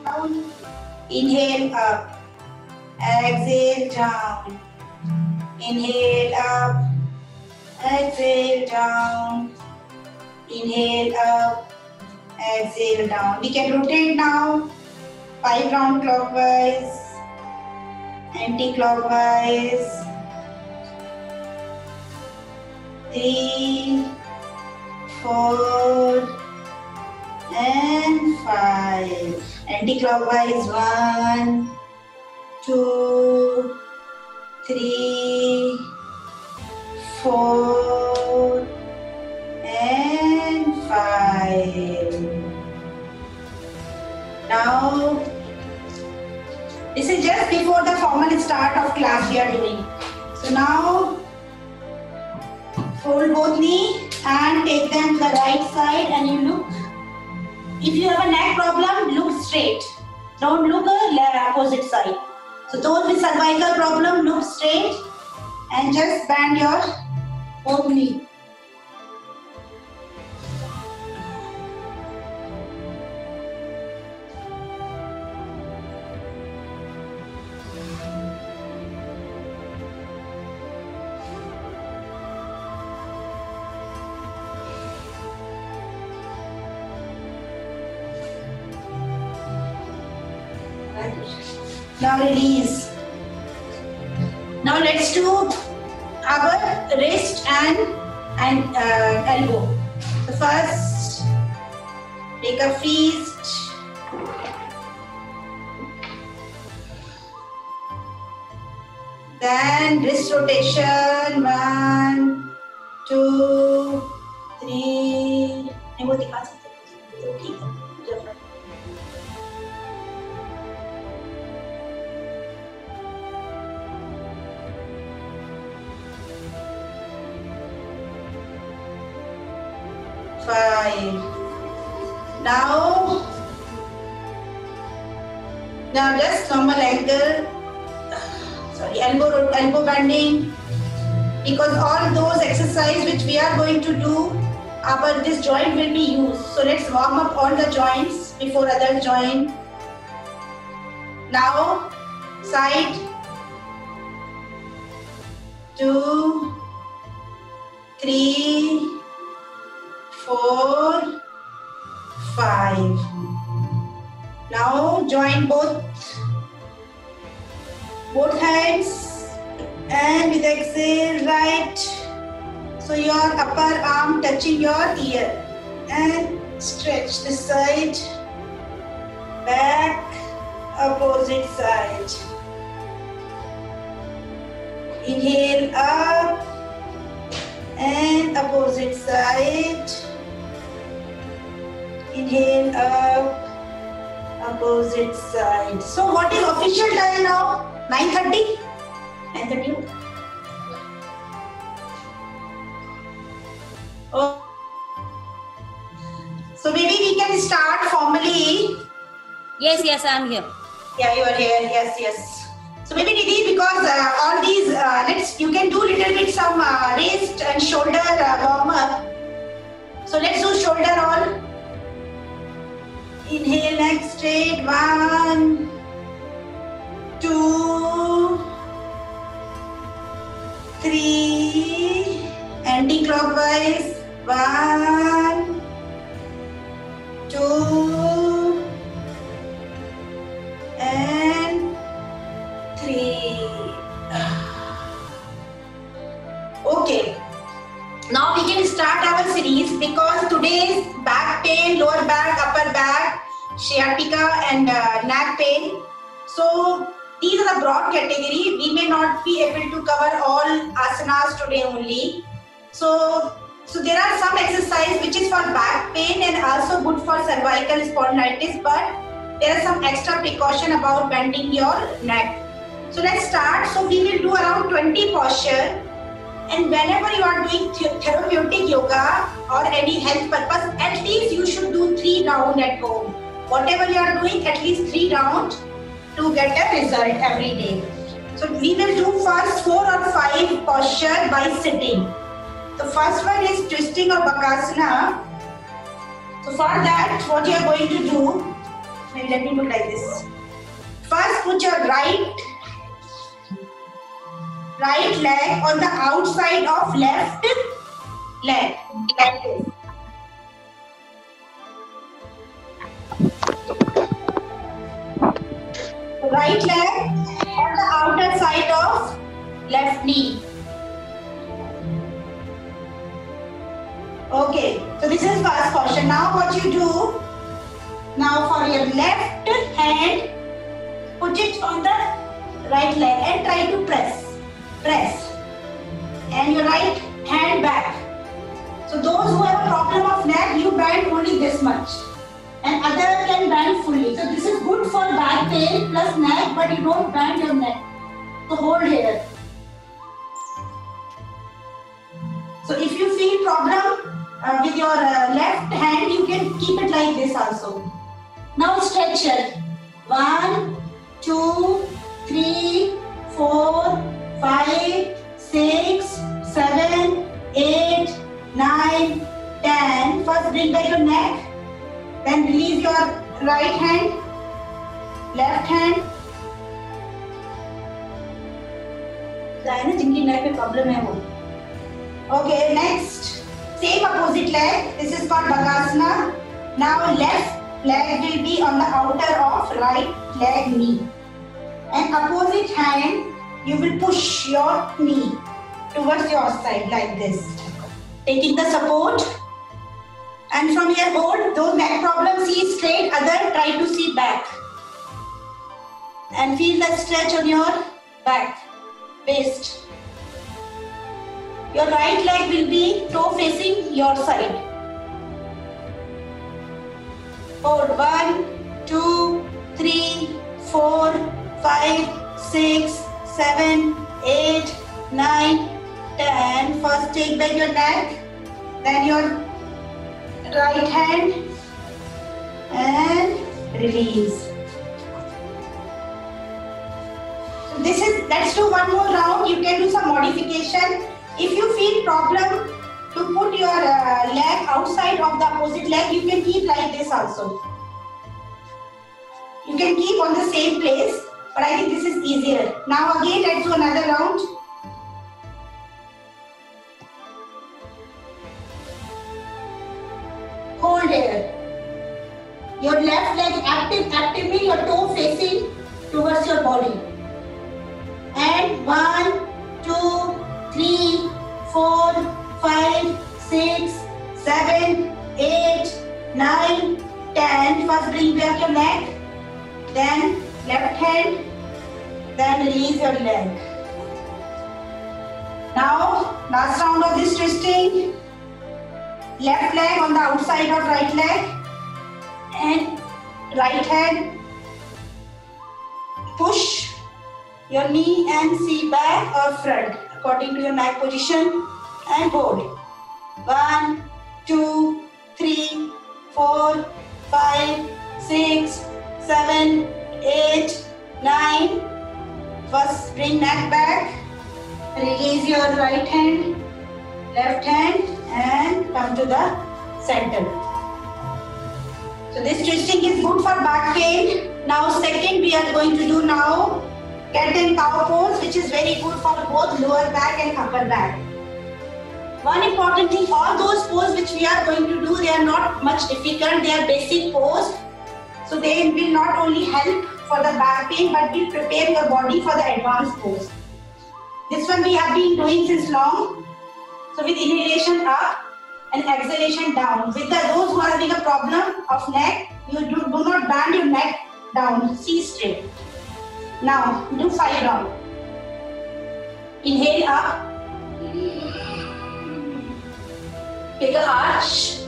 down. Inhale up. Exhale down. Inhale up. Exhale down. Inhale up. Exhale down. We can rotate now. 5 round clockwise. Anti-clockwise. 3, 4, and 5. Anti-clockwise. 1, 2, 3, 4, and 5. Now, this is just before the formal start of class we are doing. So now, fold both knee and take them to the right side and you look. If you have a neck problem, look straight. Don't look opposite side. So those with cervical problem, look straight and just bend your both knee. Now release. Now let's do our wrist and elbow. So first, take a feast. Then wrist rotation. 1, 2, 3. नहीं वो दिखा सकते हैं. ठीक है. 5. Now just normal angle. Sorry, elbow bending. Because all those exercises which we are going to do, this joint will be used. So let's warm up all the joints before other joint. Now side. 2, 3, 4, 5. Now join both hands and with exhale right. So your upper arm touching your ear and stretch this side, back, opposite side. Inhale up and opposite side. Inhale up, opposite side. So what is official time now? 9:30? 9:30? Oh. So maybe we can start formally. Yes, I am here. Yeah, you are here. Yes. So maybe Nidhi, because all these, you can do little bit some wrist and shoulder warm up. So let's do shoulder all. Inhale, neck straight. 1, 2, 3. Anti-clockwise. 1, 2, and 3. Okay. Now we can start our series because today's back pain, lower back, upper back, sciatica and neck pain. So these are the broad category. We may not be able to cover all asanas today only. So there are some exercise which is for back pain and also good for cervical spondylitis, but there are some extra precaution about bending your neck. So let's start. So we will do around 20 posture. And whenever you are doing therapeutic yoga or any health purpose, at least you should do 3 rounds at home. Whatever you are doing, at least 3 rounds to get a result every day. So we will do first 4 or 5 posture by sitting. The first one is twisting or bakasana. So for that, what you are going to do, Maybe let me put like this. First, put your right leg on the outside of left leg, like this. Right leg on the outer side of left knee. Okay, so this is first portion. Now what you do, now for your left hand, put it on the right leg and try to press. And your right hand back. So those who have a problem of neck, you bend only this much. And other can bend fully. So this is good for back pain plus neck, but you don't bend your neck. So hold here. So if you feel problem with your left hand, you can keep it like this also. Now stretch it. 1, 2, 3, 4, 5, 6, 7, 8, 9, 10. First bring back your neck. Then release your right hand, left hand. जिनकी neck में problem है वो. Okay, next. Same opposite leg. This is called Bakasana. Now left leg will be on the outer of right leg knee. And opposite hand, you will push your knee towards your side like this. Taking the support. And from here hold, those neck problems, see straight, other try to see back. And feel the stretch on your back, waist. Your right leg will be toe facing your side. Hold 1, 2, 3, 4, 5, 6, 7, 8, 9, 10. First take back your neck, then your right hand and release. So let's do one more round. You can do some modification. If you feel problem to put your leg outside of the opposite leg, you can keep like this also. You can keep on the same place, but I think this is easier. Now again, let's do another round. Hold here. Your left leg actively, your toe facing towards your body. And 1, 2, 3, 4, 5, 6, 7, 8, 9, 10. First bring back your neck, then left hand, then release your leg. Now, last round of this twisting. Left leg on the outside of right leg and right hand. Push your knee and see back or front according to your neck position and hold. 1, 2, 3, 4, 5, 6, 7, 8, 9. First bring neck back. Release your right hand, left hand and come to the center. So this twisting is good for back pain. Now second we are going to do now cat and cow pose, which is very good for both lower back and upper back. One important thing, all those poses which we are going to do, they are not much difficult, they are basic pose. So they will not only help for the back pain but will prepare your body for the advanced pose. This one we have been doing since long. So with inhalation up and exhalation down. With those who are having a problem of neck, you do not bend your neck down, see straight. Now do 5 rounds. Inhale up. Take an arch.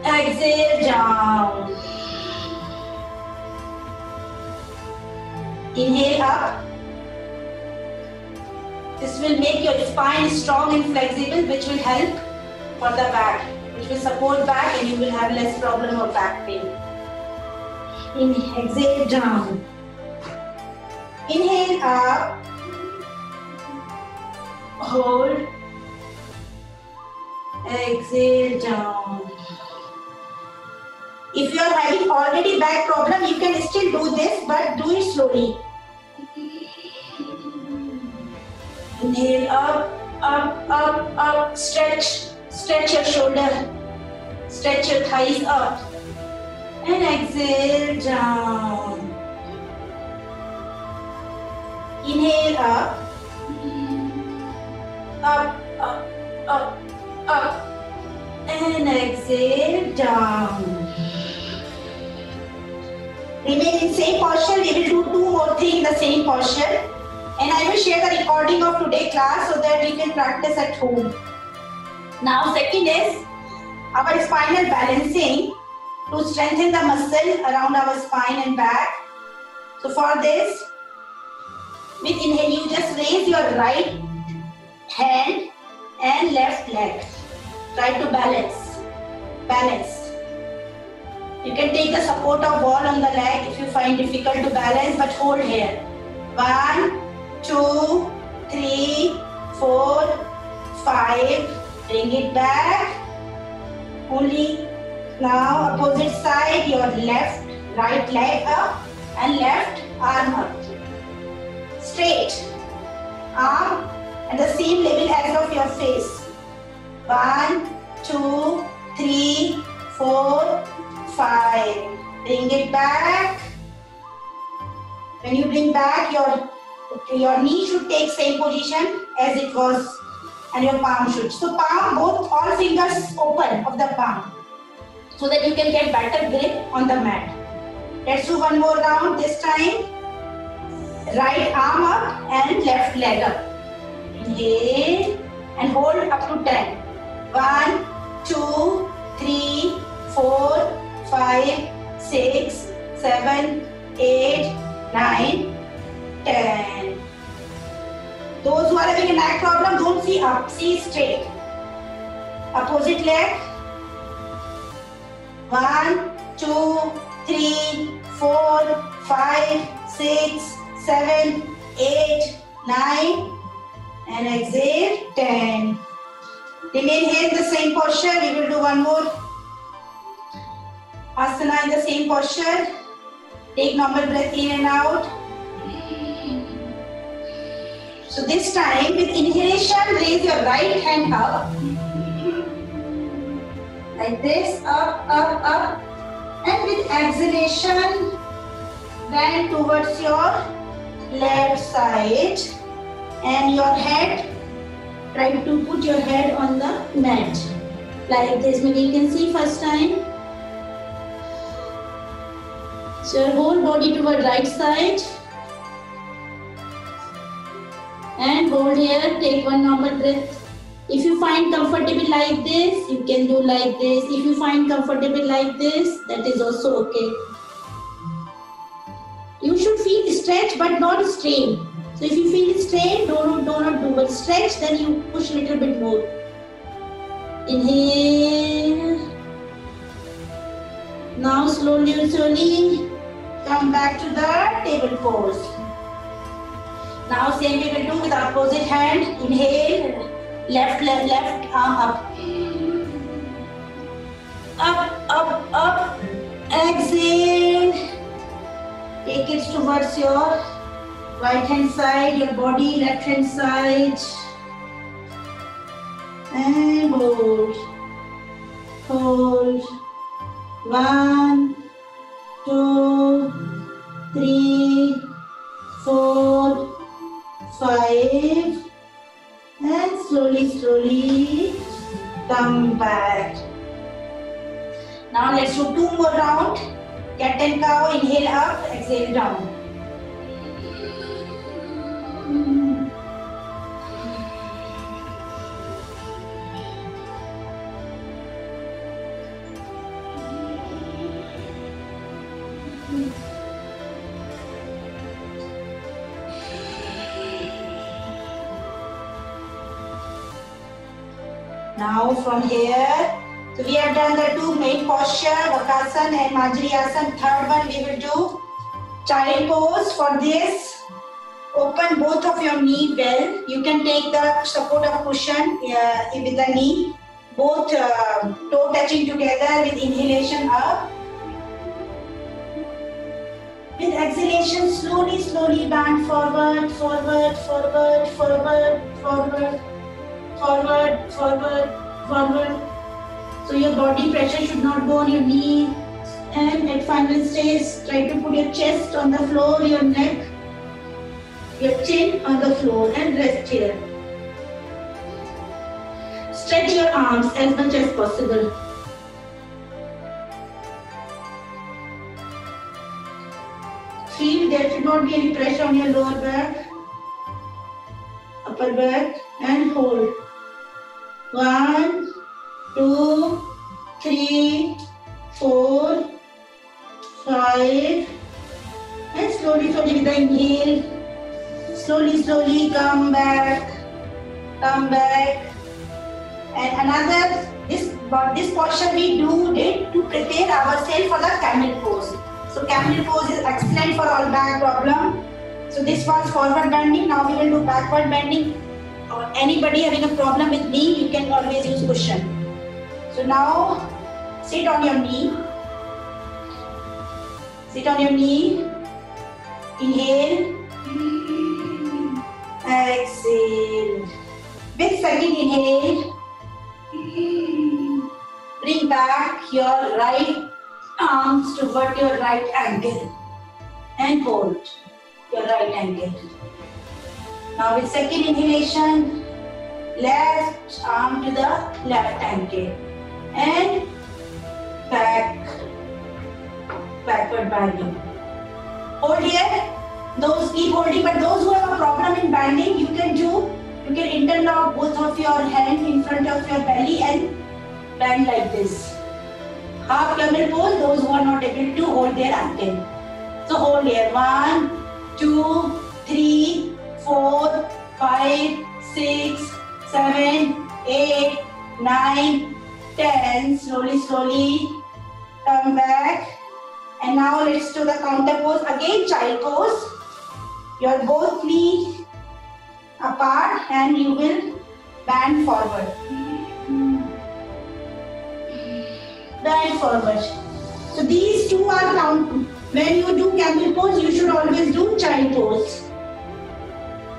Exhale down. Inhale up. This will make your spine strong and flexible, which will help for the back, which will support back and you will have less problem of back pain. Exhale down. Inhale up. Hold. Exhale down. If you are having already back problem, you can still do this, but do it slowly. Inhale up, up, up, up. Stretch your shoulder. Stretch your thighs up. And exhale down. Inhale up. Up, up, up, up. And exhale down. Remain in same posture. We will do 2 more things in the same posture. And I will share the recording of today's class so that you can practice at home. Now second is our spinal balancing to strengthen the muscle around our spine and back. So for this, with inhale, you just raise your right hand and left leg. Try to balance. Balance. You can take the support of wall on the leg if you find difficult to balance, but hold here. 1, 2, 3, 4, 5. Bring it back. Only now opposite side, your right leg up and left arm up. Straight. Arm at the same level as of your face. 1, 2, 3, 4, 5. Bring it back. When you bring back, your knee should take same position as it was, and your palm should. So palm, all fingers open of the palm, so that you can get better grip on the mat. Let's do one more round. This time, right arm up and left leg up. Inhale and hold up to 10. 1, 2, 3, 4, 5, 6, 7, 8, 9, 10. Those who are having a neck problem, don't see up, see straight. Opposite leg. 1, 2, 3, 4, 5, 6, 7, 8, 9, and exhale 10. Remain here in the same posture. We will do one more asana in the same posture. Take normal breath in and out. So this time with inhalation, raise your right hand up. Like this, up, up, up. And with exhalation, bend towards your left side. And your head, try to put your head on the mat. Like this, maybe you can see first time. So your whole body toward right side. And hold here, take one normal breath. If you find comfortable like this, you can do like this. If you find comfortable like this, that is also okay. You should feel stretch but not strain. So if you feel strain, do not do, but stretch, then you push a little bit more. Inhale. Now slowly come back to the table pose. Now same we will do with the opposite hand. Inhale, left arm up. Up, up, up. Exhale. Take it towards your right hand side, your body, left hand side. And hold. Hold. 1, 2, 3, 4, 5. And slowly come back. Now let's do 2 more rounds. Cat and cow, inhale up, exhale down. Now from here, so we have done the 2 main posture, Vakasana and Majriyasana. Third one we will do child pose. For this, open both of your knee well. You can take the support of cushion with the knee, both toe touching together with inhalation up exhalation, slowly, slowly bend forward, forward, forward, forward, forward, forward, forward, forward. So your body pressure should not go on your knee. And at final stage, try to put your chest on the floor, your neck, your chin on the floor, and rest here. Stretch your arms as much as possible. Feel there should not be any pressure on your lower back, upper back, and hold. 1, 2, 3, 4, 5, and slowly, slowly with the inhale, slowly, slowly come back, and another, this portion we did to prepare ourselves for the camel pose. So camel pose is excellent for all back problem. So this was forward bending, now we will do backward bending. Or anybody having a problem with knee, you can always use cushion. So now, sit on your knee. Sit on your knee. Inhale. Exhale. With second inhale, bring back your right arms toward your right ankle and hold your right ankle. Now with second inhalation, left arm to the left ankle and backward bending. Hold here. Those keep holding, but those who have a problem in bending, you can interlock both of your hands in front of your belly and bend like this. Half camel pose, those who are not able to hold their ankle. So hold here. 1, 2, 3, 4, 5, 6, 7, 8, 9, 10. Slowly, slowly come back. And now let's do the counter pose. Again, child pose. Your both knees apart and you will bend forward. Bend forward. So these two are count. When you do camel pose, you should always do child pose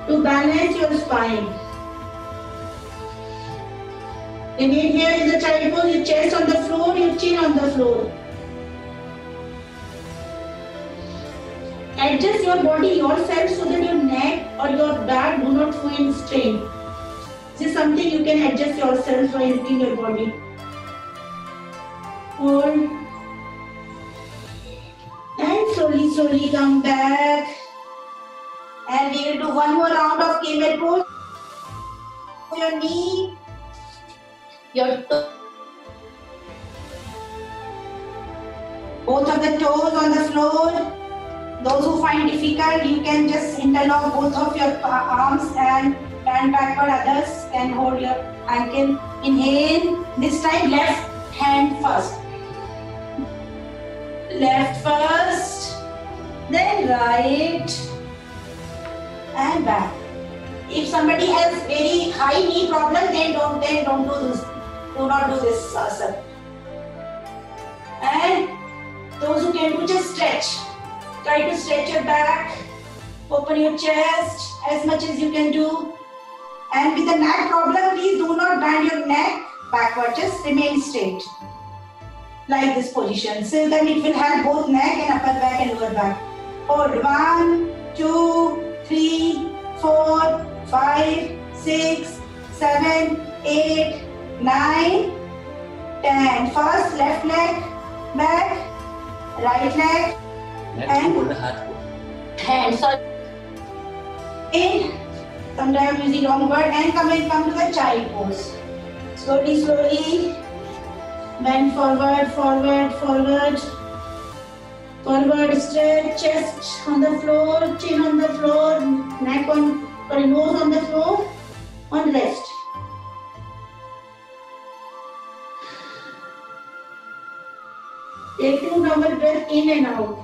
to balance your spine. Remain here in the child pose, your chest on the floor, your chin on the floor. Adjust your body yourself so that your neck or your back do not feel strain. This is something you can adjust yourself by looking your body. Hold. And slowly, slowly come back. And we will do one more round of camel pose. Your knee, your toe. Both of the toes on the floor. Those who find difficult, you can just interlock both of your arms and bend backward. Others can hold your ankle. Inhale. This time left hand first. Left first. Then right. And back. If somebody has very high knee problem, then don't do this. Do not do this asana. And those who can do, just stretch. Try to stretch your back, open your chest as much as you can do. And with the neck problem, please do not bend your neck backward, just remain straight. Like this position. So then it will help both neck and upper back and lower back. Hold 1, 2, 3, 4, 5, 6, 7, 8, 9, 10. First left leg back, right leg. And hands are in. Sometimes using wrong word and come to the child pose. Slowly, slowly bend forward, forward, forward, forward. Stretch chest on the floor, chin on the floor, neck on, sorry, nose on the floor. On rest. Take 2 double breath in and out.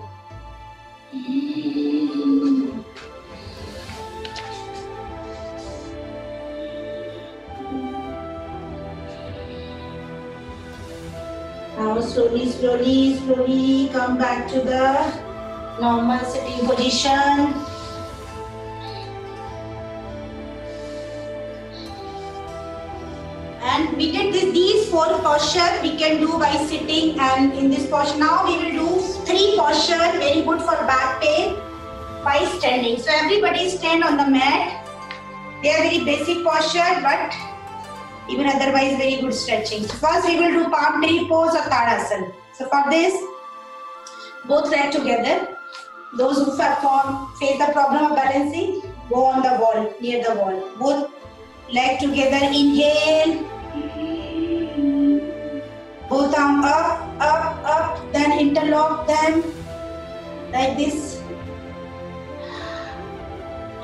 Now slowly, slowly, slowly come back to the Normal sitting position. And we did these 4 postures we can do by sitting, and in this posture now we will do 3 postures very good for back pain by standing. So everybody stand on the mat. They are very basic posture, but even otherwise very good stretching. So first we will do palm tree pose or Tadasana. So for this, both legs together. Those who face the problem of balancing, go on the wall, near the wall. Both legs together, inhale. Both arms up, up, up, then interlock them like this.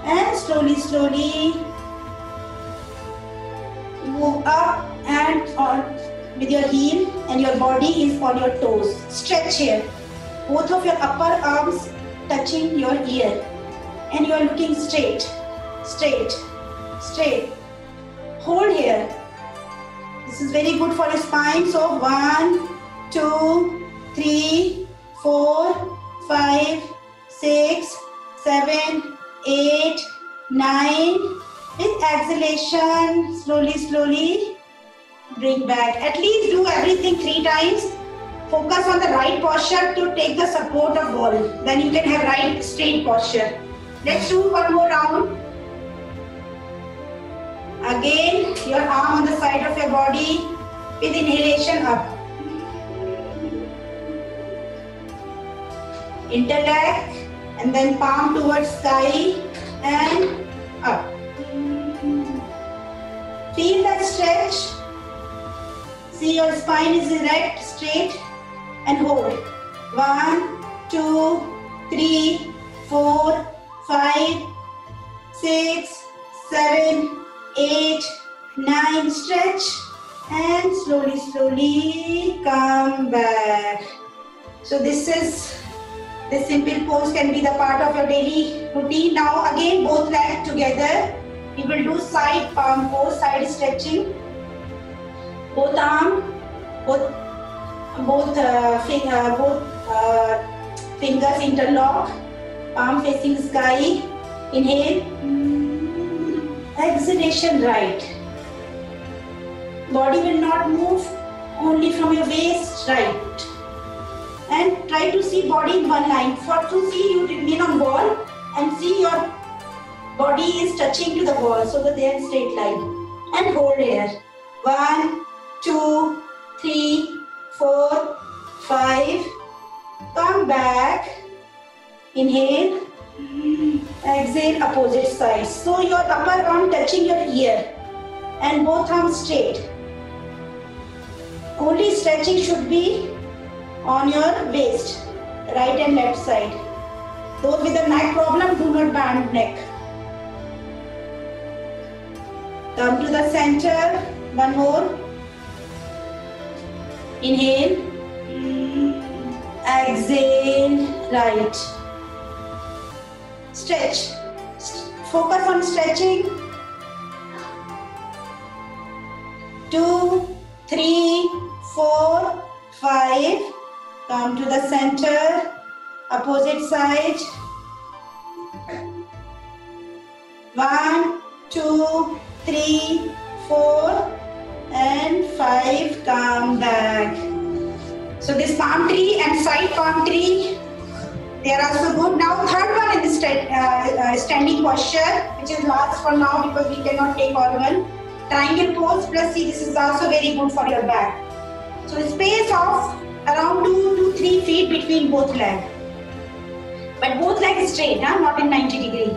And slowly, slowly move up and on with your heel, and your body is on your toes. Stretch here. Both of your upper arms touching your ear, and you are looking straight, straight, straight. Hold here. This is very good for your spine. So 1, 2, 3, 4, 5, 6, 7, 8, 9. With exhalation, slowly, slowly bring back. At least do everything 3 times. Focus on the right posture to take the support of wall. Then you can have right straight posture. Let's do one more round. Again, your arm on the side of your body with inhalation up. Interlock and then palm towards sky and up. Feel that stretch. See your spine is erect, straight, and hold. 1, 2, 3, 4, 5, 6, 7, 8, 9. Stretch and slowly, slowly come back. So this simple pose can be the part of your daily routine. Now again, both legs together. We will do side palm pose, side stretching. Both arms, both fingers interlock. Palm facing sky. Inhale. Exhalation right. Body will not move, only from your waist right. And try to see body in one line. To see, you remain on wall and see your body is touching to the wall so that they are straight line. And hold here. 1, 2, 3, 4, 5. Come back. Inhale. Exhale, opposite side. So your upper arm touching your ear and both arms straight. Only stretching should be on your waist, right and left side. Those with a neck problem, do not bend neck. Come to the center. One more. Inhale. Exhale, right. Stretch. Focus on stretching. 2, 3, 4, 5. Come to the center. Opposite side. 1, 2, 3, 4, and 5. Come back. So this palm tree and side palm tree, they are also good. Now third one is standing posture, which is last for now because we cannot take all one. Triangle pose plus see, this is also very good for your back. So space of around 2 to 3 feet between both legs. But both legs straight, not in 90 degree.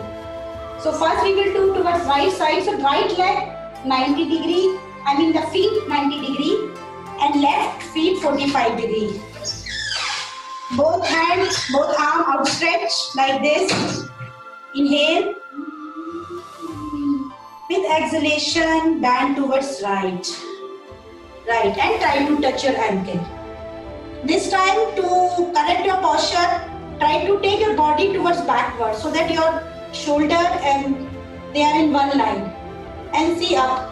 So first we will do towards right side. So right leg 90 degree, the feet 90 degree and left feet 45 degree. Both hands, both arms outstretched like this. Inhale. With exhalation, bend towards right. Right, and try to touch your ankle. This time to correct your posture, try to take your body towards backward so that your shoulder and they are in one line. And see up.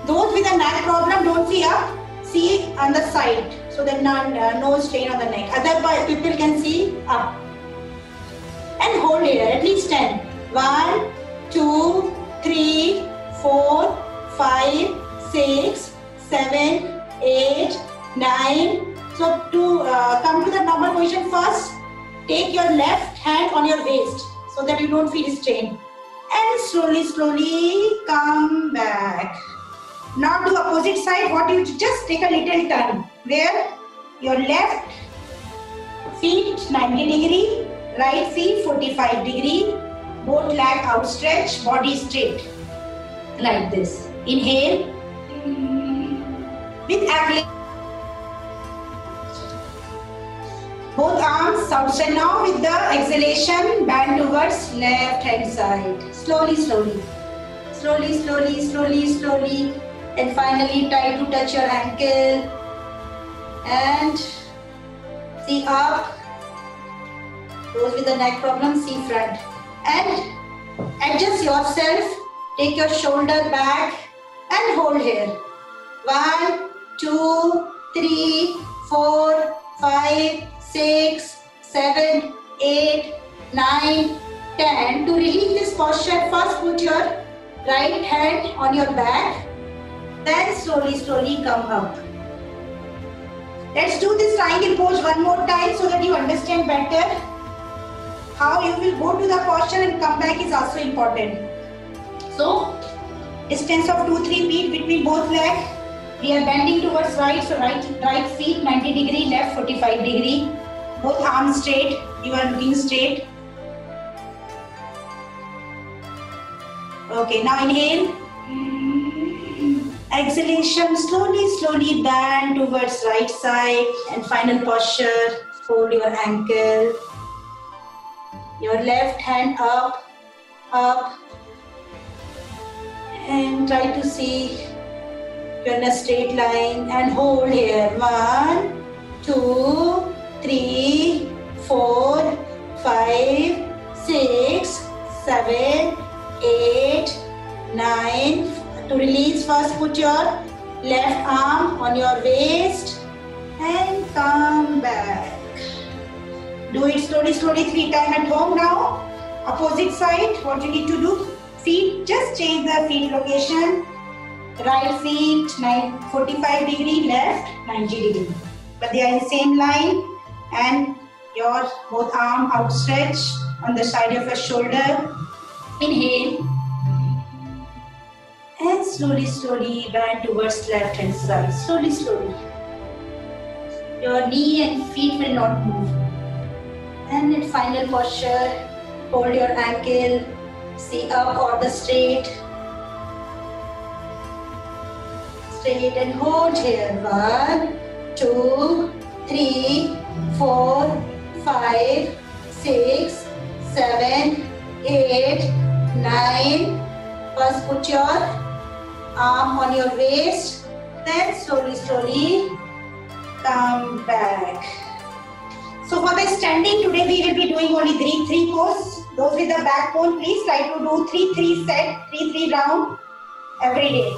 Those with a neck problem, don't see up. See on the side so that no strain on the neck. Other people can see up. and hold here at least 10. 1, 2, 3, 4, 5, 6, 7, 8, 9. So to come to the normal position first, take your left hand on your waist so that you don't feel strain. And slowly, slowly come back. Now do opposite side. What you just take a little turn where your left feet 90 degree, right feet 45 degree, both leg outstretched, body straight like this. Inhale with abdomen. Both arms outside now. With the exhalation, bend towards left hand side. Slowly, slowly. Slowly, slowly, slowly, slowly. And finally try to touch your ankle. And see up. Those with the neck problem, see front. And adjust yourself. Take your shoulder back and hold here. 1, 2, 3, 4, 5, 6, 7, 8, 9, 10. To release this posture, first put your right hand on your back. Then slowly, slowly come up. Let's do this triangle pose one more time so that you understand better. How you will go to the posture and come back is also important. So, distance of 2-3 feet between both legs. We are bending towards right, so right feet 90 degree, left 45 degree. Both arms straight, you are looking straight. Okay, now inhale. Exhalation, slowly, slowly bend towards right side. And final posture, hold your ankle. Your left hand up, up. And try to see you're in a straight line and hold here. 1, 2, 3, 4, 5, 6, 7, 8, 9. To release, first put your left arm on your waist and come back. Do it slowly, slowly 3 times at home now. Opposite side, what you need to do? Feet, just change the feet location. Right feet 45 degree, left 90 degree. But they are in the same line. And your both arm outstretched on the side of your shoulder. Inhale. And slowly, slowly bend towards left hand side. Slowly, slowly. Your knee and feet will not move. And in final posture, hold your ankle. See up or the straight. Straight and hold here. 1, 2, 3, 4, 5, 6, 7, 8, 9. First put your arm on your waist. Then slowly, slowly come back. So for the standing today we will be doing only 3 pose. Those with the backbone, please try to do 3 set, 3 round every day.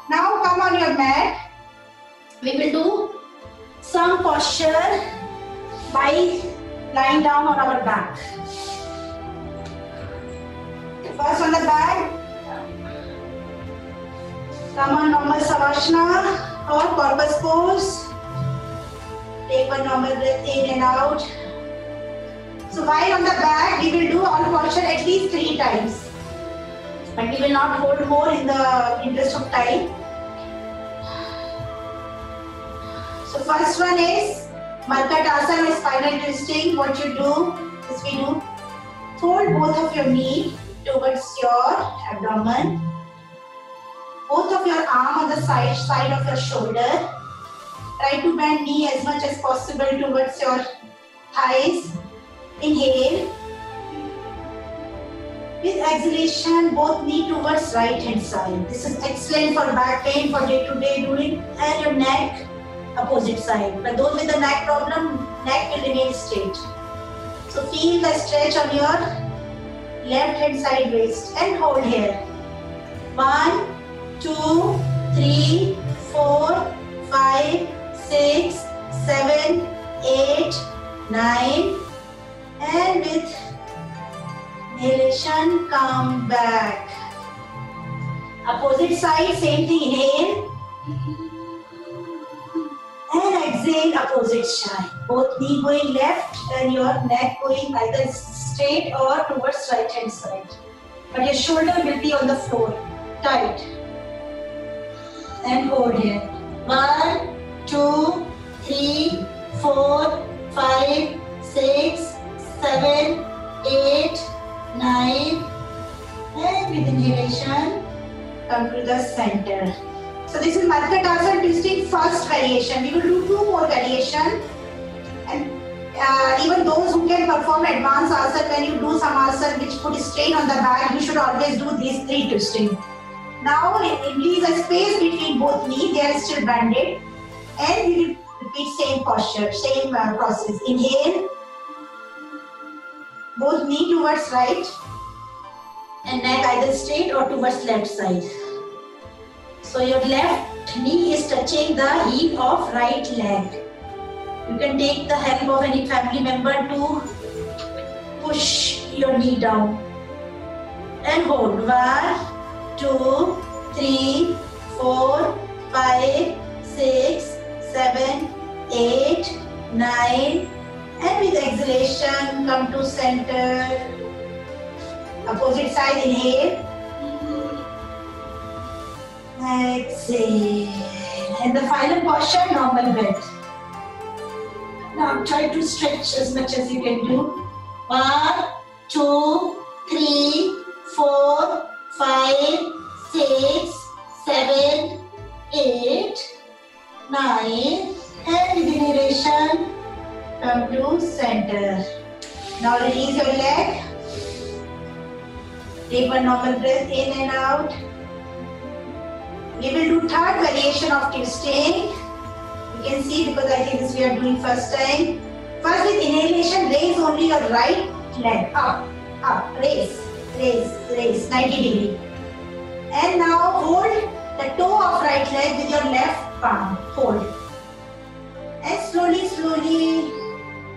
Now come on your mat. We will do some posture by lying down on our back. First on the back. Come on, normal Savasana or corpus pose. Take one normal breath in and out. So while on the back, we will do all posture at least 3 times. But we will not hold more in the interest of time. So first one is Markatasana, spinal twisting. What you do is we do fold both of your knees towards your abdomen. Both of your arm on the side of your shoulder. Try to bend knee as much as possible towards your thighs. Inhale. With exhalation, both knee towards right hand side. This is excellent for back pain, for day-to-day doing, and your neck opposite side. But those with the neck problem, neck will remain straight. So feel the stretch on your left hand side waist and hold here. 1, 2, 3, 4, 5, 6, 7, 8, 9. And with Inhalation, come back. Opposite side, same thing, inhale. And exhale, opposite side. Both knee going left and your neck going either straight or towards right hand side. But your shoulder will be on the floor, tight. And hold here. 1, 2, 3, 4, 5, 6, 7, 8, 9. And with inhalation, come to the center. So this is Matsyendrasana twisting first variation. We will do 2 more variations. And even those who can perform advanced asana, when you do some asana which put strain on the back, you should always do these 3 twisting. Now release a space between both knees, they are still banded. And we will repeat same posture, same process. Inhale, both knee towards right and neck either straight or towards left side. So your left knee is touching the heel of right leg. You can take the help of any family member to push your knee down. And hold. 1, 2, 3, 4, 5, 6, 7, 8, 9. And with exhalation, come to center. Opposite side, inhale. Exhale. And the final posture, normal bend. Now try to stretch as much as you can do. 1, 2, 3, 4, 5, 6, 7, 8, 9. And with inhalation, come to center. Now release your leg. Take one normal breath in and out. We will do 3rd variation of twisting. You can see because I think this we are doing first time. First with inhalation, raise only your right leg. Up, up, raise, raise, raise, 90 degree. And now hold the toe of right leg with your left palm. Hold. And slowly, slowly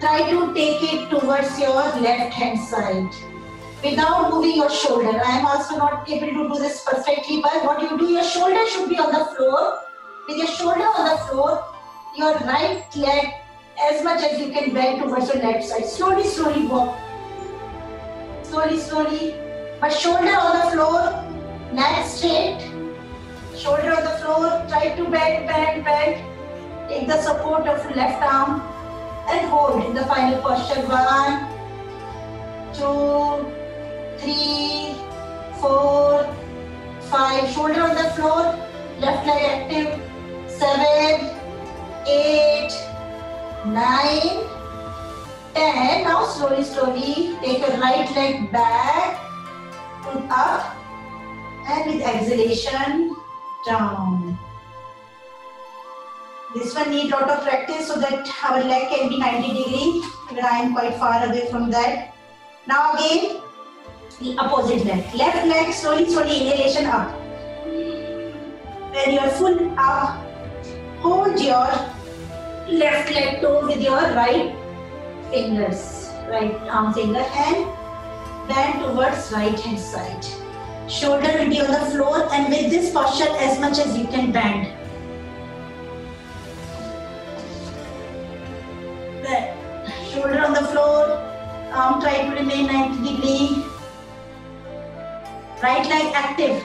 try to take it towards your left hand side. Without moving your shoulder. I am also not able to do this perfectly, but what you do, your shoulder should be on the floor. With your shoulder on the floor, your right leg as much as you can bend towards your left side. Slowly, slowly walk. Slowly, slowly. But shoulder on the floor, neck straight. Shoulder on the floor, try to bend, bend, bend. Take the support of left arm and hold in the final posture. 1, 2, 3, 4, 5. Shoulder on the floor, left leg active. 7, 8, 9, 10. Now slowly, slowly take your right leg back, put up, and with exhalation, down. This one needs lot of practice so that our leg can be 90 degree. But I am quite far away from that. Now again, the opposite leg. Left leg, slowly, slowly, inhalation up. When you are full up, hold your left leg toe with your right fingers, right arm finger, and bend towards right hand side. Shoulder will be on the floor, and with this posture as much as you can bend. Bend. Shoulder on the floor, arm try to remain 90 degree. Right leg active.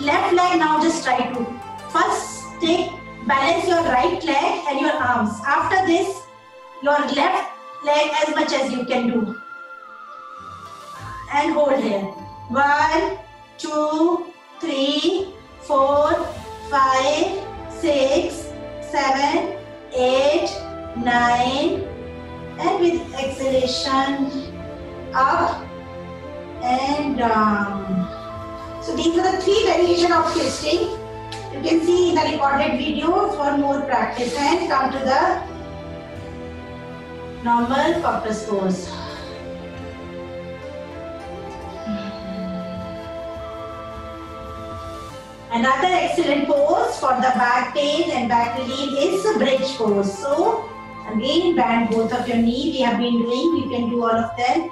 Left leg now just try to. First balance your right leg and your arms. After this, your left leg as much as you can do. And hold here. 1, 2, 3, 4, 5, 6, 7, 8, 9. And with exhalation, up and down. So these are the 3 variations of twisting. You can see in the recorded video for more practice, and come to the normal cactus pose. Another excellent pose for the back pain and back relief is the bridge pose. So again, bend both of your knees. We have been doing, you can do all of them.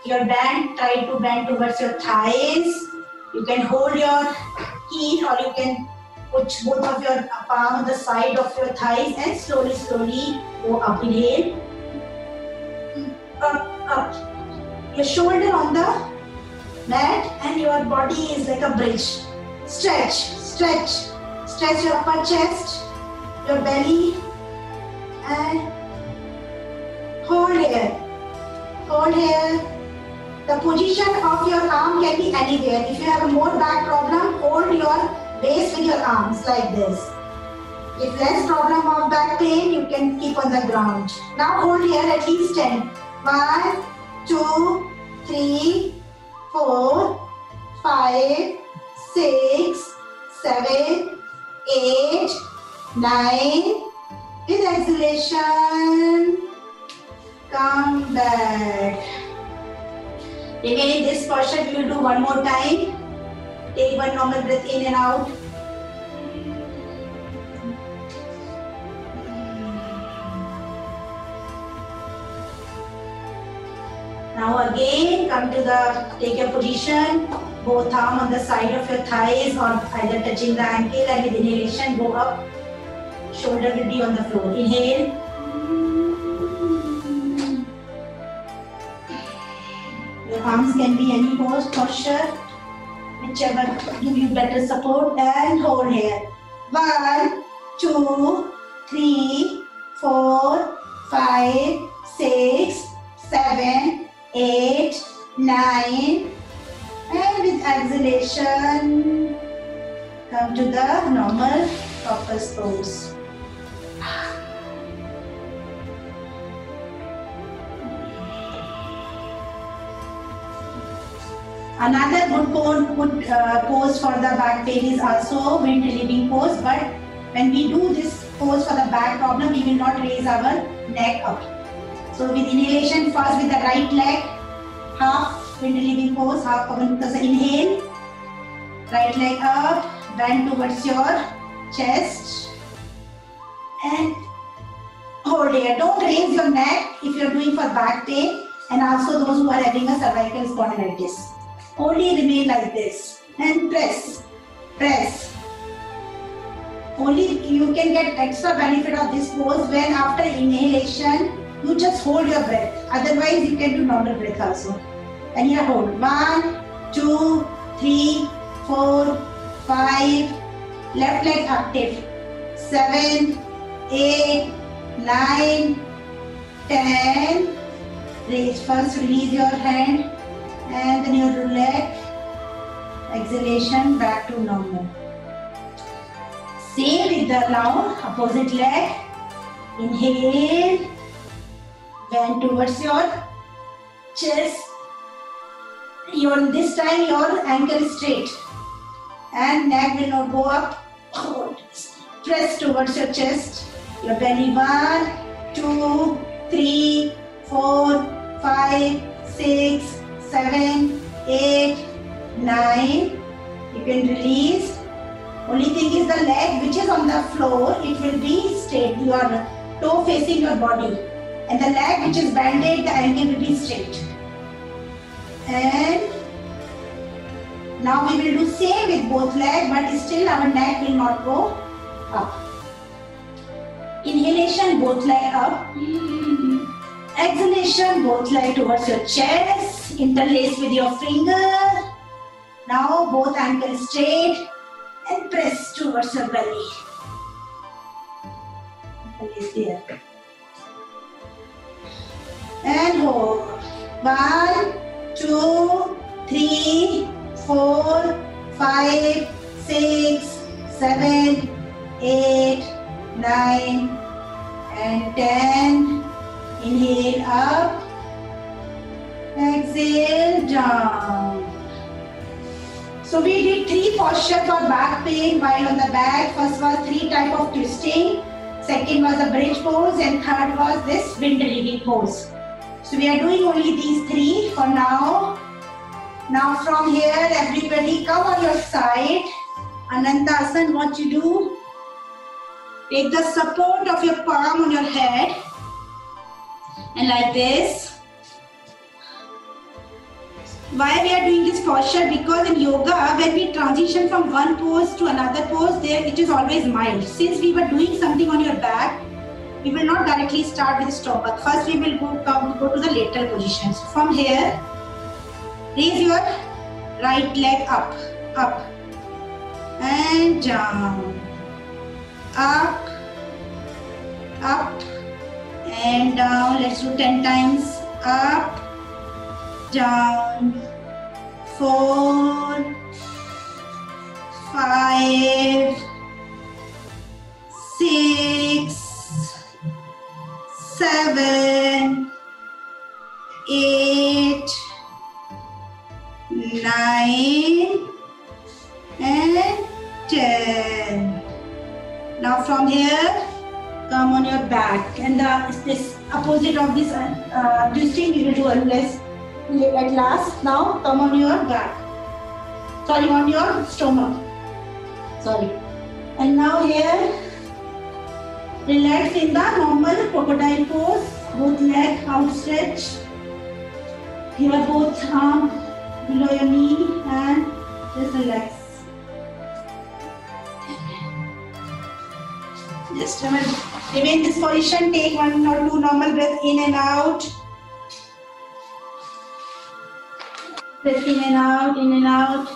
your band, try to bend towards your thighs. You can hold your heel or you can put both of your palm on the side of your thighs and slowly, slowly go up. Inhale. Up, up. Your shoulder on the mat and your body is like a bridge. Stretch, stretch. Stretch your upper chest, your belly, and hold here. Hold here. The position of your arm can be anywhere. If you have a more back problem, hold your base with your arms like this. If less problem of back pain, you can keep on the ground. Now hold here at least 10. 1, 2, 3, 4, 5, 6, 7, 8, 9. With exhalation, come back. Remain in this posture. We will do one more time. Take one normal breath in and out. Now again, come to take your position. Both arms on the side of your thighs or either touching the ankle, and with inhalation, go up. Shoulder will be on the floor. Inhale. Your arms can be any posture, whichever give you better support, and hold here. 1, 2, 3, 4, 5, 6, 7, 8, 9. And with exhalation, come to the normal cactus pose. Another good pose for the back pain is also wind relieving pose, but when we do this pose for the back problem, we will not raise our neck up. So with inhalation, first with the right leg, half wind relieving pose, half Pawan Uttasana. Inhale, right leg up, bend towards your chest and hold here. Don't raise your neck if you're doing for back pain, and also those who are having a cervical spondylitis. Only remain like this and press, press. Only you can get extra benefit of this pose when after inhalation, you just hold your breath. Otherwise, you can do normal breath also. And here hold. 1, 2, 3, 4, 5. Left leg active. 7, 8, 9, 10. Raise. First release your hand and then your leg. Exhalation back to normal. Same with the now opposite leg. Inhale. Bend towards your chest. This time your ankle is straight and neck will not go up. Hold. Press towards your chest. Your belly. 1, 2, 3, 4, 5, 6, 7, 8, 9. You can release. Only thing is the leg which is on the floor, it will be straight. Your toe facing your body. And the leg which is bended, the ankle will be straight. And now we will do same with both legs, but still our neck will not go up. Inhalation, both leg up. Exhalation, both leg towards your chest. Interlace with your finger. Now both ankles straight and press towards your belly. Interlace there. And hold. 1, 2, 3, 4, 5, 6, 7, 8, 9, and 10. Inhale up. Exhale down. So we did 3 postures for back pain while on the back. First was 3 types of twisting. Second was a bridge pose, and third was this wind relieving pose. So we are doing only these 3 for now. Now from here, everybody come on your side. Anantasana, what you do? Take the support of your palm on your head. And like this. Why we are doing this posture? Because in yoga, when we transition from one pose to another pose, there it is always mild. Since we were doing something on your back, we will not directly start with stomach. First, we will go to the lateral position. So from here, raise your right leg up, and down, up, and down. Let's do 10 times. Up, down, 4, 5, 6, 7, 8, 9, and 10. Now from here, come on your back, and this opposite of this thing we will do unless at last. Now come on your back. Sorry, on your stomach. Sorry. And now here, relax in the normal crocodile pose. Both legs outstretched. Here both arms below your knee and just relax. Just remain this position. Take 1 or 2 normal breaths in and out. Breath in and out, in and out.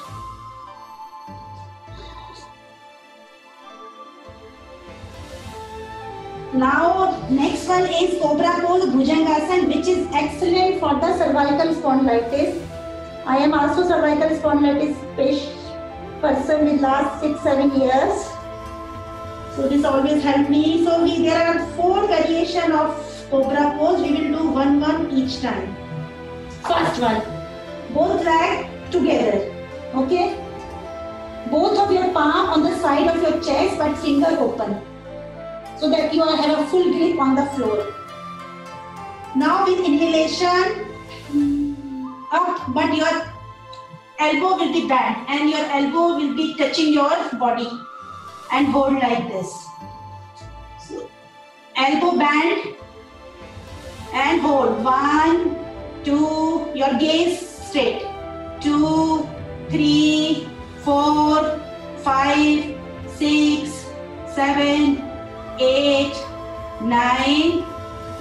Now, next one is Cobra pose, Bhujangasana, which is excellent for the cervical spondylitis. I am also cervical spondylitis person with last 6-7 years. So this always helped me. So there are 4 variations of Cobra pose. We will do one each time. First one, both legs together. Okay. Both of your palm on the side of your chest, but finger open, so that you have a full grip on the floor. Now with inhalation, up, but your elbow will be bent and your elbow will be touching your body, and hold like this. So, elbow bend and hold. 1, 2, your gaze straight. 2, 3, 4, 5, 6, 7, 8, 9.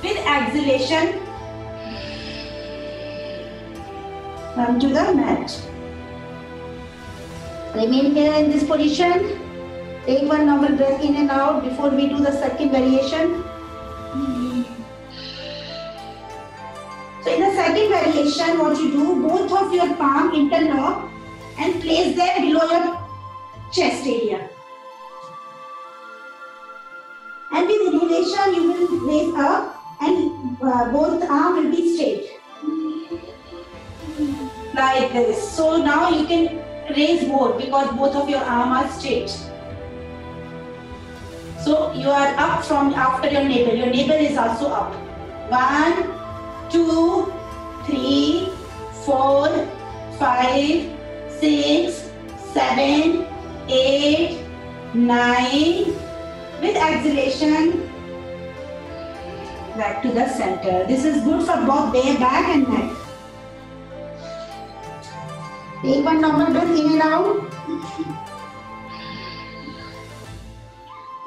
With exhalation, come to the mat. Remain here in this position. Take 1 normal breath in and out before we do the second variation. So in the second variation, what you do, both of your palm interlock and place them below your chest area. And with inhalation, you will raise up and both arms will be straight. Like this. So now you can raise both because both of your arms are straight. So you are up from after your navel. Your navel is also up. 1, 2, 3, 4, 5, 6, 7, 8, 9. With exhalation, back to the center. This is good for both back and neck. Take 1 normal breath in and out.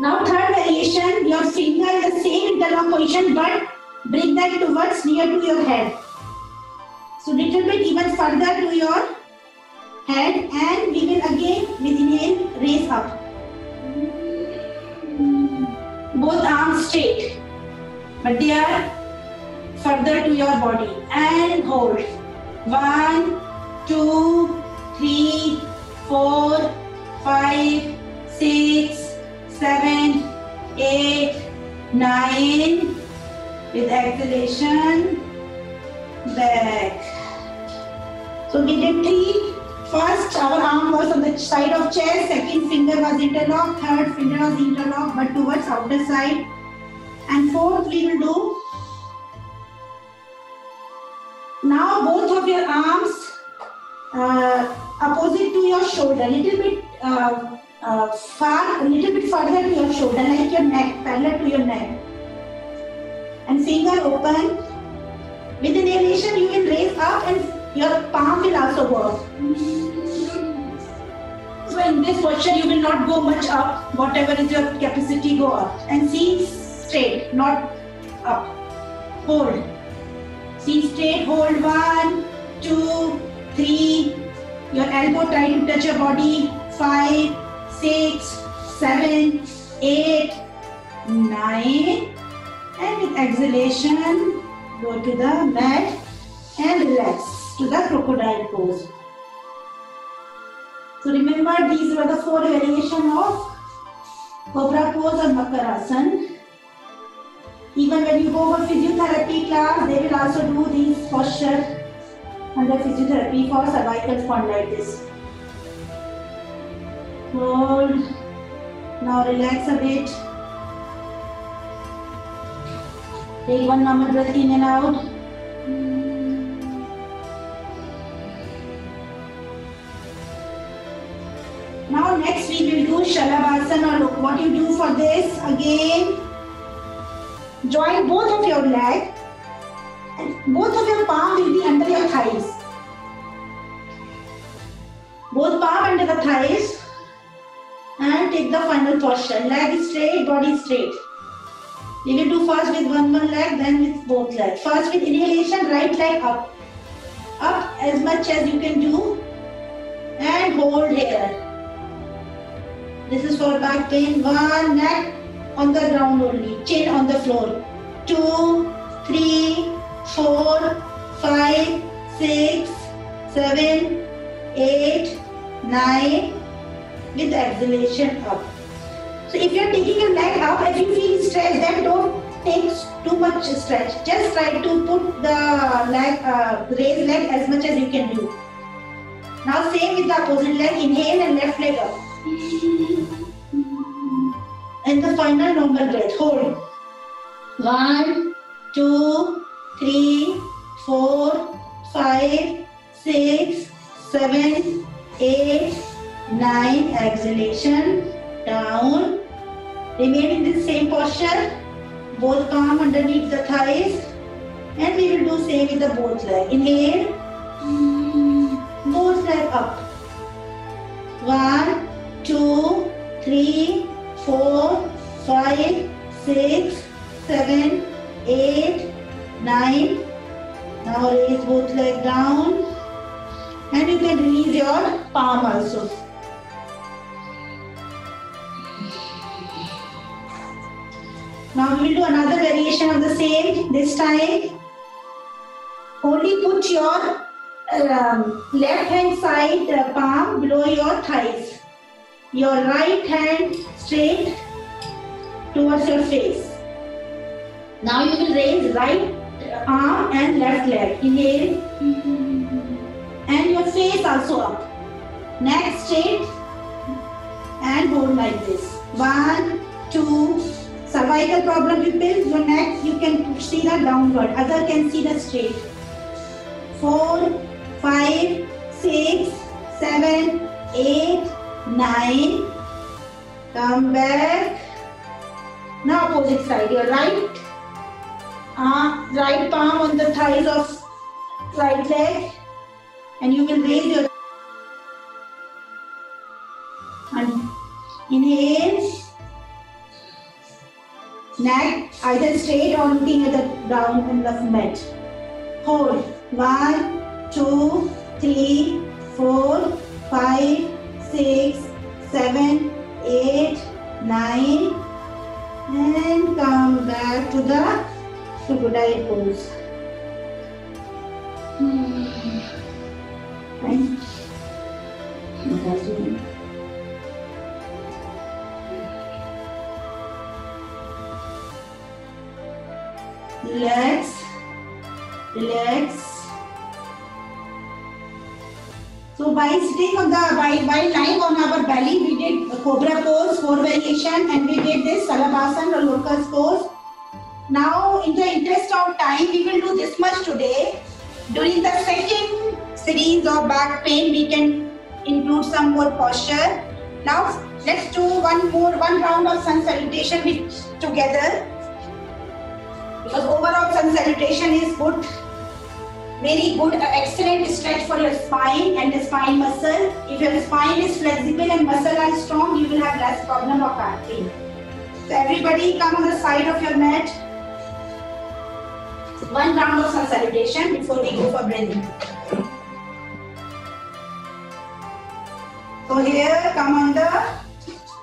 Now third variation, your finger in the same interlock position, but bring that towards near to your head. So little bit even further to your head, and we will again with inhale raise up. Both arms straight, but they are further to your body, and hold. 1, 2, 3, 4, 5, 6, 7, 8, 9. With exhalation, back. So we did 3. First, our arm was on the side of chest. Second finger was interlocked. Third finger was interlocked, but towards outer side. And fourth, we will do. Now both of your arms opposite to your shoulder, little bit far, a little bit further to your shoulder, like your neck, parallel to your neck. And finger open. With inhalation, you will raise up and Your palm will also go up. So in this posture, you will not go much up. Whatever is your capacity, go up. And see straight, not up. Hold. See straight, hold. 1, 2, 3. Your elbow try to touch your body. 5, 6, 7, 8, 9. And with exhalation, go to the mat and relax to the crocodile pose. So remember, these were the 4 variations of Cobra pose and Makarasana. Even when you go for physiotherapy class, they will also do these posture under physiotherapy for cervical spondylitis. Hold. Now relax a bit. Take one normal breath in and out. Now next we will do Shalabhasana. Look what you do for this. Again, join both of your legs and both of your palm will be under your thighs. Both palm under the thighs and take the final posture. Leg straight, body straight. We will do first with one leg, then with both legs. First with inhalation, right leg up. Up as much as you can do and hold here. This is for back pain. 1, neck on the ground only, chin on the floor. 2, 3, 4, 5, 6, 7, 8, 9 with exhalation up. So if you are taking your leg up, if you feel stretched, then don't take too much stretch. Just try to put the leg, raise leg as much as you can do. Now same with the opposite leg. Inhale and left leg up. And the final normal breath. Hold. 1, 2, 3, 4, 5, 6, 7, 8, 9. Exhalation. Down. Remain in this same posture. Both palm underneath the thighs. And we will do same with the both leg. Inhale. Both leg up. 1, 2, 3, 4, 5, 6, 7, 8, 9. Now raise both legs down. And you can release your palm also. Now we will do another variation of the same. This time, only put your left hand side palm below your thighs. Your right hand straight towards your face. Now you will raise right arm and left leg. Inhale. And your face also up. Neck straight and hold like this. 1, 2. Cervical problem people, your neck you can see the downward, other can see the straight. 4, 5, 6, 7, 8, 9. Come back. Now opposite side. Your right palm on the thighs of right leg, and you will raise your and inhale. Neck either straight or looking at the ground in the mat. Hold. 1, 2, 3, 4, 5, 6, 7, 8, 9. And come back to the crocodile pose. Relax, relax. So by sitting on the by lying on our belly, we did Cobra pose 4 variation, and we did this Salabhasana or locust pose. Now, in the interest of time, we will do this much today. During the second series of back pain, we can include some more posture. Now, let's do one round of sun salutation together. Because overall sun salutation is good Very good, excellent stretch for your spine and the spine muscle. If your spine is flexible and muscle are strong, you will have less problem of back pain. So everybody come on the side of your mat. One round of sun salutation before we go for breathing. So here, come on the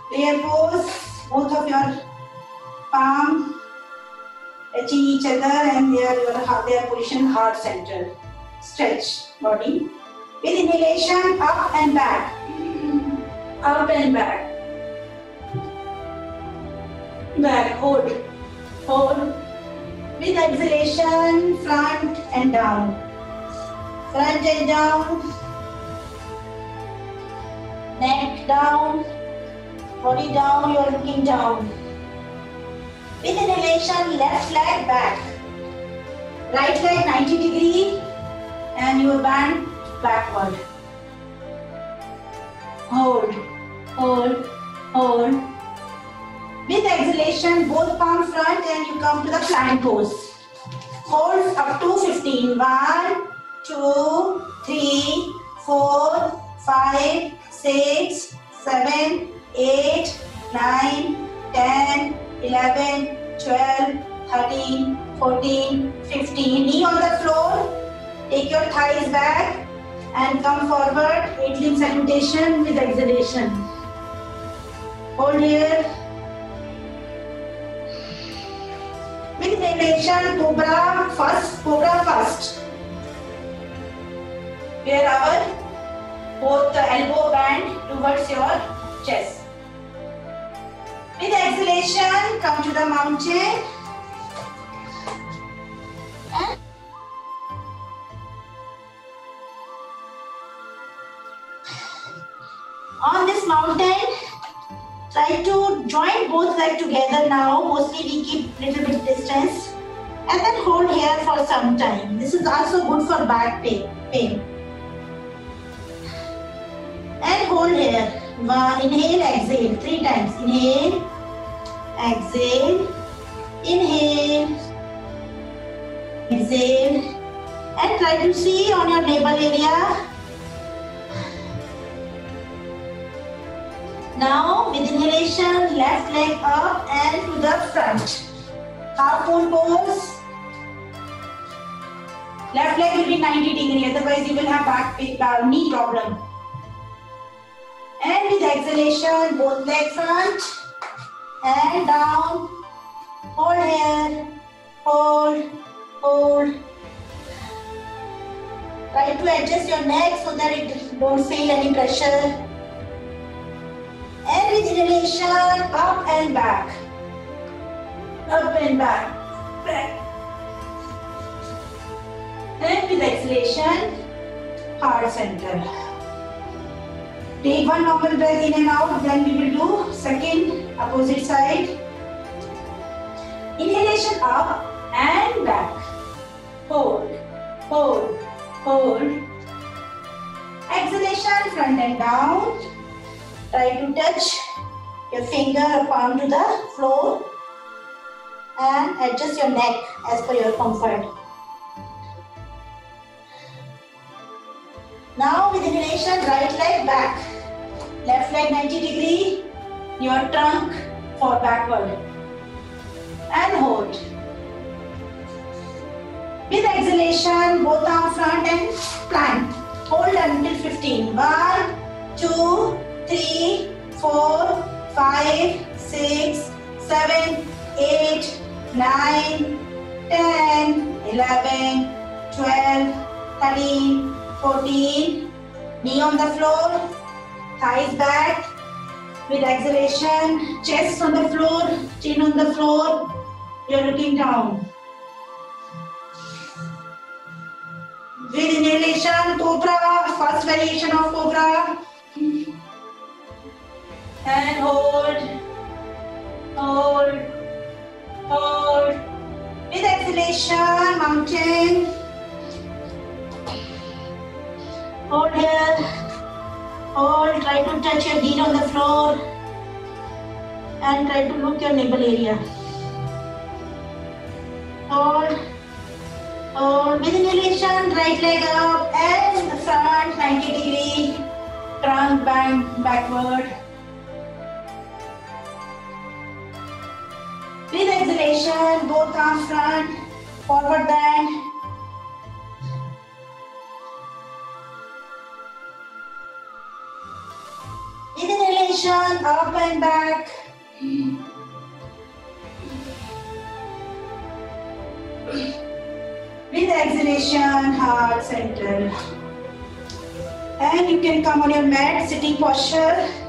prayer pose, both of your palm touching each other, and their position heart center. Stretch body. With inhalation, up and back. Up and back. Back, hold. Hold. With exhalation, front and down. Front and down. Neck down. Body down, you are looking down. With inhalation, left leg back. Right leg 90 degree and you bend backward. Hold, hold, hold. With exhalation, both palm front and you come to the plank pose. Hold up to 15. 1, 2, 3, 4, 5, 6, 7, 8, 9, 10, 11, 12, 13, 14, 15. Knee on the floor. Take your thighs back and come forward. 8-limb salutation with exhalation. Hold here. With inhalation, cobra first. Cobra first. Where our both the elbow bend towards your chest. With exhalation, come to the mountain. On this mountain, try to join both legs together now. Mostly we keep little bit distance. And then hold here for some time. This is also good for back pain. And hold here. Inhale, exhale 3 times. Inhale, exhale, inhale, exhale, and try to see on your navel area. Now with inhalation, left leg up and to the front. Half moon pose. Left leg will be 90 degree, otherwise you will have back pain, knee problem. And with exhalation, both leg front and down. Hold here. Hold. Hold. Try to adjust your neck so that it don't feel any pressure. And with inhalation, up and back. Up and back. Back. And with exhalation, heart center. Take one normal breath in and out, then we will do second opposite side. Inhalation up and back. Hold, hold, hold. Exhalation front and down. Try to touch your finger or palm to the floor and adjust your neck as per your comfort. Now with inhalation, right leg back. Left leg 90 degree, your trunk for backward. And hold. With exhalation, both arms front and plank. Hold until 15. 1, 2, 3, 4, 5, 6, 7, 8, 9, 10, 11, 12, 13, 14. Knee on the floor. Thighs back. With exhalation, chest on the floor, chin on the floor. You're looking down. With inhalation, cobra, first variation of cobra. And hold, hold, hold. With exhalation, mountain. Hold here. Hold, try to touch your knee on the floor and try to look your navel area. Hold, With inhalation, right leg up and front 90 degree, trunk bend backward. With exhalation, both arms front, forward bend. With inhalation, up and back. With exhalation, heart center. And you can come on your mat, sitting posture.